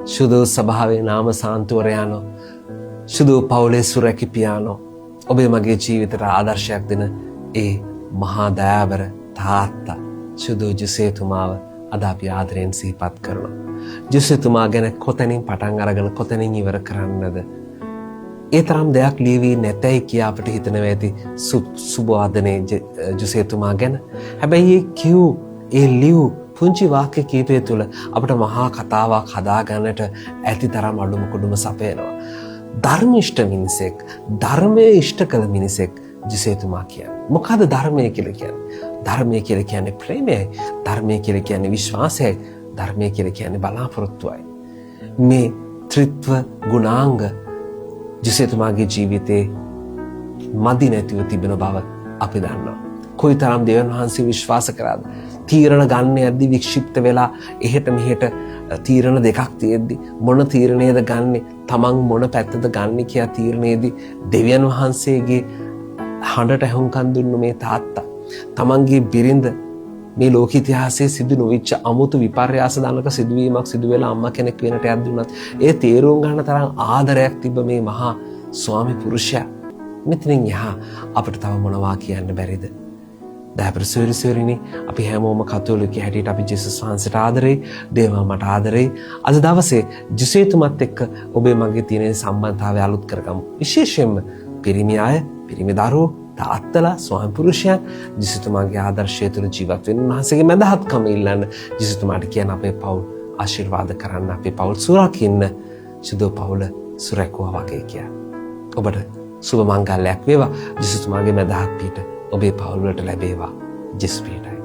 සුදු සභාවේ නාම සාන්තුවරයානෝ සුදු පවුලේ සුරැකිපියානෝ ඔබේ මගේ ජීවිතයට ආදර්ශයක් දෙන ඒ මහා දයාබර තාත්තා සුදු ජුසේතුමාව අද අපි ආදරයෙන් සිහිපත් කරනවා. ජුසේතුමා ගැන කොතනින් පටන් අරගෙන කොතනින් ඉවර කරන්නද? ඒ තරම් දෙයක් ලියවී නැතයි කියා අපිට හිතනවා ඇති සුබවාදනේ ජුසේතුමා ගැන. හැබැයි ඒ ලියු පුංචි වාක්‍ය කීපය තුළ අපිට මහා කතාවක් හදාගන්නට ඇති තරම් අඩුම කුඩුම සපයනවා. ධර්මිෂ්ඨ මිනිසෙක්, ධර්මයේ ඉෂ්ට කළ මිනිසෙක් ජුසේතුමා කියන්නේ. මොකද ධර්මය කියලා කියන්නේ? ධර්මය කියලා කියන්නේ ප්‍රේමයයි. ධර්මය කියලා කියන්නේ විශ්වාසයයි. ධර්මය කියලා කියන්නේ බලාපොරොත්තුවයි. මේ ත්‍රිත්ව ගුණාංග ජුසේතුමාගේ ජීවිතේ මදි නැතිව තිබෙන බව අපි දන්නවා. කොයිතරම් දෙවියන් වහන්සේ විශ්වාස කරාද? තීරණ ගන්න යද්දි වික්ෂිප්ත වෙලා එහෙට මෙහෙට තීරණ දෙකක් තියෙද්දි මොන තීරණයද ගන්නෙ? තමන් මොන පැත්තද ගන්නෙ කියලා තීරණයේදී දෙවියන් වහන්සේගේ හඬට ඇහුම්කන් දුන්නු මේ තාත්තා. තමන්ගේ බිරිඳ මේ ලෝක ඉතිහාසයේ සිදු නොවිච්ච අමුතු විපර්යාස දනක සිදුවීමක් සිදු වෙලා අම්මා කෙනෙක් වෙනට යද්දුනත් ඒ තේරුම් ගන්න තරම් ආදරයක් තිබ්බ මේ මහා ස්වාමි පුරුෂයා. මෙතනින් යහා අපිට තව මොනවා කියන්න බැරිද? දහපරසූරිසූරිනි අපි හැමෝම කතෝලිකයෝ හැටියට අපි ජේසුස් වහන්සේට ආදරෙයි, දේවා මට ආදරෙයි. අද දවසේ ජුසේතුමත් එක්ක ඔබේ මගේ තියෙන සම්බන්ධතාවය අලුත් කරගමු. විශේෂයෙන්ම පිරිමි අය, පිරිමි දරුවෝ, තාත්තලා, ස්වාමි පුරුෂයන් ජේසුතුමාගේ ආදර්ශය තුළ ජීවත් වෙන්න උන්වහන්සේගේ මැදහත්කම ඉල්ලන්න. ජේසුතුමාට කියන අපේ පවුල් ආශිර්වාද කරන්න, අපේ පවුල් සුරකින්න, සුදු පවුල සුරැකුවා වගේ කියලා. ඔබට සුබ මංගල්‍යයක් වේවා. ජේසුතුමාගේ මැදහත් පිට ඔබේ පවුල් වලට ලැබේවා. ජෙස් පීඨයි.